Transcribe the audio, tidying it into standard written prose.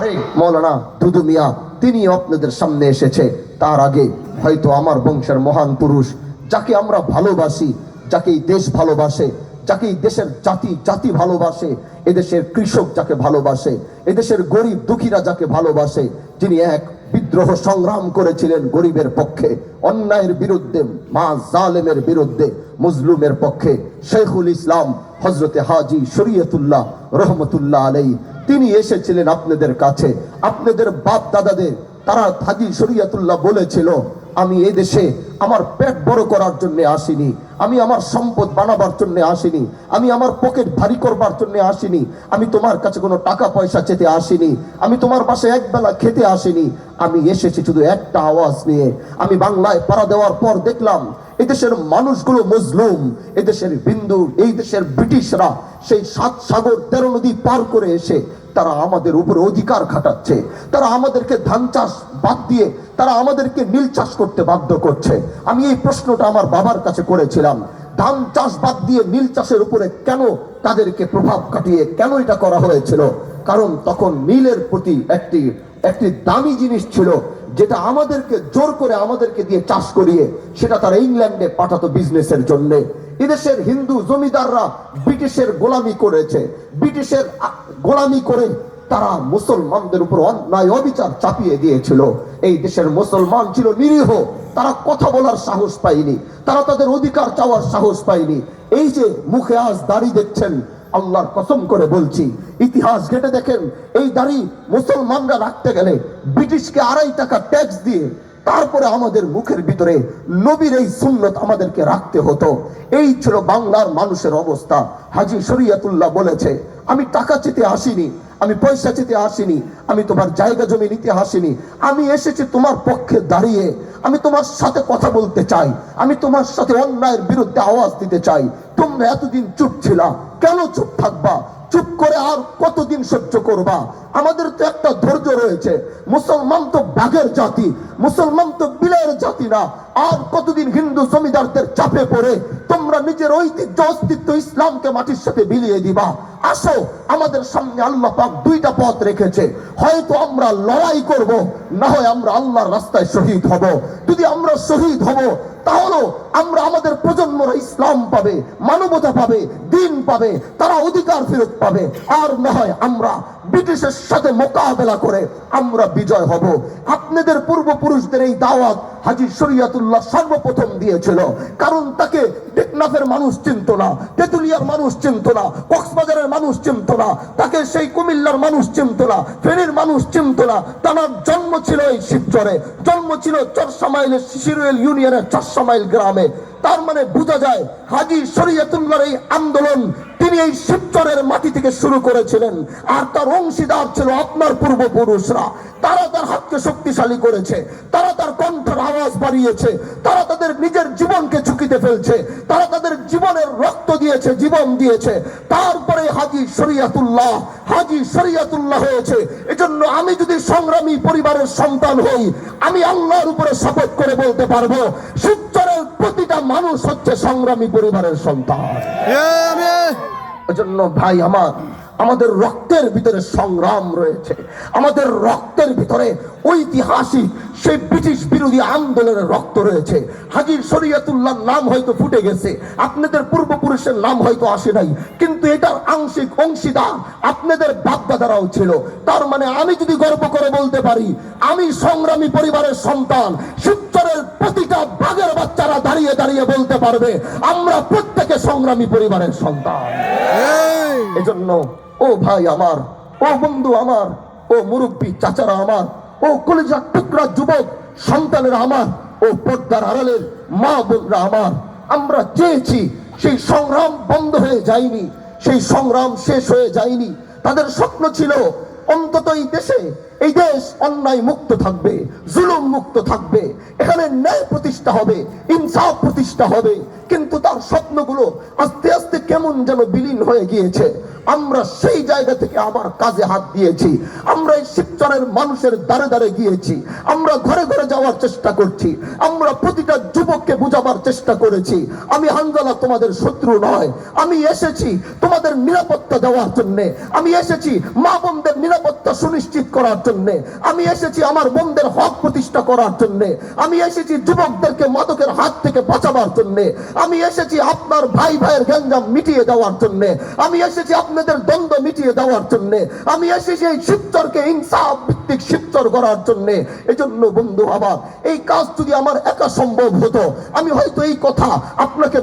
আরেক মৌলানা দুদু মিয়া তিনি আপনাদের সামনে এসেছে। তার আগে হয়তো আমার বংশের মহান পুরুষ যাকে আমরা ভালোবাসি, যাকে এই দেশ ভালোবাসে, যাকে এই দেশের জাতি ভালোবাসে, এদেশের কৃষক যাকে ভালোবাসে, এদেশের গরিব দুঃখীরা যাকে ভালোবাসে, যিনি এক বিদ্রোহ সংগ্রাম করেছিলেন গরিবের পক্ষে, অন্যায়ের বিরুদ্ধে, মা জালেমের বিরুদ্ধে, মজলুমের পক্ষে, শেখুল ইসলাম হযরতে হাজী শরীয়তুল্লাহ রহমতুল্লাহ আলাইহি তিনি এসেছিলেন আপনাদের কাছে। আপনাদের বাপ দাদাদের তারা হাজী শরীয়তুল্লাহ বলেছিল, আমি এই দেশে আমার পেট বড় করার জন্য আসিনি, আমি আমার সম্পদ বানাবার জন্য আসিনি, আমি আমার পকেট ভারী করবার জন্য আসিনি, আমি তোমার কাছে কোনো টাকা পয়সা চেতে আসিনি, আমি তোমার পাশে একবেলা খেতে আসিনি, আমি এসেছি শুধু একটা আওয়াজ নিয়ে। আমি বাংলায় পাড়া দেওয়ার পর দেখলাম এদেশের মানুষগুলো মজলুম, এদেশের হিন্দু, এই দেশের ব্রিটিশরা সেই 7 সাগর 13 নদী পার করে এসে তারা আমাদের উপরে অধিকার খাটাচ্ছে, তারা আমাদেরকে ধান চাষ বাদ দিয়ে তারা আমাদেরকে নীল চাষ করতে বাধ্য করছে। আমি এই প্রশ্নটা আমার বাবার কাছে করেছিলাম, ধান চাষ বাদ দিয়ে নীল চাষের উপরে কেন তাদেরকে প্রভাব খাটিয়ে কেন এটা করা হয়েছিল? কারণ তখন নীলের প্রতি একটি দামি জিনিস ছিল, যেটা আমাদেরকে জোর করে আমাদেরকে দিয়ে চাষ করিয়ে সেটা তারা ইংল্যান্ডে পাঠাতো বিজনেসের জন্য। এদেশের হিন্দু জমিদাররা ব্রিটিশের গোলামি করেছে, ব্রিটিশের গোলামি করে তারা মুসলমানদের উপর অন্যায় অবিচার চাপিয়ে দিয়েছিল। এই দেশের মুসলমান ছিল নিরীহ, তারা কথা বলার সাহস পায়নি, তারা তাদের অধিকার চাওয়ার সাহস পায়নি। এই যে মুখে আজ দাড়ি দেখছেন, আল্লাহর কসম করে বলছি, ইতিহাস ঘেটে দেখেন, এই দাড়ি মুসলমানরা রাখতে গেলে ব্রিটিশকে 2.5 টাকা ট্যাক্স দিয়ে তারপরে আমাদের মুখের ভিতরে নবীর এই সুন্নত আমাদেরকে রাখতে হতো। এই ছিল বাংলার মানুষের অবস্থা। হাজী শরীয়তুল্লাহ বলেছে, আমি টাকা চেতে আসিনি, আমি পয়সা চেতে আসিনি, আমি তোমার জায়গা জমি নিতে আসিনি, আমি এসেছি তোমার পক্ষে দাঁড়িয়ে, আমি তোমার সাথে কথা বলতে চাই, আমি তোমার সাথে অন্যায়ের বিরুদ্ধে আওয়াজ দিতে চাই। তোমরা এতদিন চুপ ছিলা, কেন চুপ থাকবা? চুপ করে আর কতদিন সহ্য করবা? আমাদের তো একটা ধৈর্য রয়েছে। মুসলমান তো বাঘের জাতি, মুসলমান তো বিলের জাতি না। আর কতদিন হিন্দু জমিদারদের চাপে পড়ে তোমরা নিজের ঐতিহ্য অস্তিত্ব ইসলামকে মাটির সাথে বিলিয়ে দিবা? আসো, আমাদের সামনে আল্লাহ পাক 2টা পথ রেখেছে, হয়তো আমরা লড়াই করব, না হয় আমরা আল্লাহর রাস্তায় শহীদ হব। যদি আমরা শহীদ হব তাহলে আমরা আমাদের প্রজন্মরা ইসলাম পাবে, মানবতা পাবে, দিন পাবে, তারা অধিকার ফেরত পাবে। আর না হয় আমরা ব্রিটিশের সাথে মোকাবেলা করে আমরা বিজয় হব। আপনাদের পূর্বপুরুষদের এই দাওয়াত হাজী শরীয়তুল্লাহ সর্বপ্রথম দিয়েছিল, কারণ তাকে টেকনাফের মানুষ চিনত না, তেতুলিয়ার মানুষ চিনত না, কক্সবাজারের মানুষ চিনত না, তাকে সেই কুমিল্লার মানুষ চিনত না, ফেনীর মানুষ চিনত না। তার জন্ম ছিল এই শিবচরে, জন্ম ছিল চরসামাইলের শিশিরুয়েল ইউনিয়নের 400 মাইল গ্রামে। তার মানে বোঝা যায় হাজী শরীয়তুল্লাহর এই আন্দোলন তিনি এই শিবচরের মাটি থেকে শুরু করেছিলেন। আর তার অংশীদার ছিল আপনার পূর্বপুরুষরা। তারা তার হাতকে শক্তিশালী করেছে, তারা তার কণ্ঠের আওয়াজ বাড়িয়েছে, তারা তাদের নিজের জীবনকে ঝুঁকিতে ফেলছে, তারা তাদের জীবনের রক্ত দিয়েছে, জীবন দিয়েছে। তারপরে হাজী শরীয়তুল্লাহ হয়েছে। এজন্য আমি যদি সংগ্রামী পরিবারের সন্তান হই, আমি আল্লাহর উপরে শপথ করে বলতে পারবো, শিবচরের প্রতিটা মানুষ হচ্ছে সংগ্রামী পরিবারের সন্তান। এজন্য ভাই আমার, আমাদের রক্তের ভিতরে সংগ্রাম রয়েছে, আমাদের রক্তের ভিতরে ঐতিহাসিক সেই ব্রিটিশ বিরোধী আন্দোলনের রক্ত রয়েছে। হাজী শরীয়তুল্লাহর নাম হয়তো ফুটে গেছে, আপনাদের পূর্বপুরুষের নাম হয়তো আসে নাই, কিন্তু এটার আংশিক অংশীদার আপনাদের বাপদাদারাও ছিল। তার মানে আমি যদি গর্ব করে বলতে পারি, আমি সংগ্রামী পরিবারের সন্তান, শিবচরের প্রতিটা বাঘের বাচ্চারা দাঁড়িয়ে দাঁড়িয়ে বলতে পারবে আমরা প্রত্যেকে সংগ্রামী পরিবারের সন্তান। এজন্য ও ভাই আমার, ও বন্ধু আমার, ও মুরব্বী চাচারা আমার, ও কলিজার টুকরা যুবক সন্তানেরা আমার, ও পর্দার আড়ালের মা বোনরা আমার, আমরা চেয়েছি সেই সংগ্রাম বন্ধ হয়ে যায়নি, সেই সংগ্রাম শেষ হয়ে যায়নি। তাদের স্বপ্ন ছিল অন্তত এই দেশ অন্যায় মুক্ত থাকবে, জুলুম মুক্ত থাকবে, এখানে ন্যায় প্রতিষ্ঠা হবে, ইনসাফ প্রতিষ্ঠা হবে। কিন্তু তার স্বপ্নগুলো আস্তে আস্তে কেমন যেন বিলীন হয়ে গিয়েছে। আমরা সেই জায়গা থেকে আবার কাজে হাত দিয়েছি। আমরা এই শিবচরের মানুষের দ্বারে দ্বারে গিয়েছি, আমরা ঘরে ঘরে যাওয়ার চেষ্টা করছি, আমরা প্রতিটা যুবককে বুঝাবার চেষ্টা করেছি আমি হানজালা তোমাদের শত্রু নয়, আমি এসেছি তোমাদের নিরাপত্তা দেওয়ার জন্য, আমি এসেছি মা বোনদের নিরাপত্তা সুনিশ্চিত করার জন্য, আমি এসেছি আমার বোনদের হক প্রতিষ্ঠা করার জন্য, আমি এসেছি যুবকদেরকে মাদকের হাত থেকে বাঁচাবার জন্য, আমি এসেছি আপনার ভাই ভাইয়ের গ্যাঞ্জাম মিটিয়ে দেওয়ার জন্য, আমি এসেছি আপনাদের দ্বন্দ্ব মিটিয়ে দেওয়ার জন্য, আমি এসেছি এই শিবচরকে ইনসাফ ভিত্তিক শিবচর করার জন্য। এজন্য বন্ধু আমার এই কাজ যদি আমার একা সম্ভব হতো আমি হয়তো এই কথা আপনাকে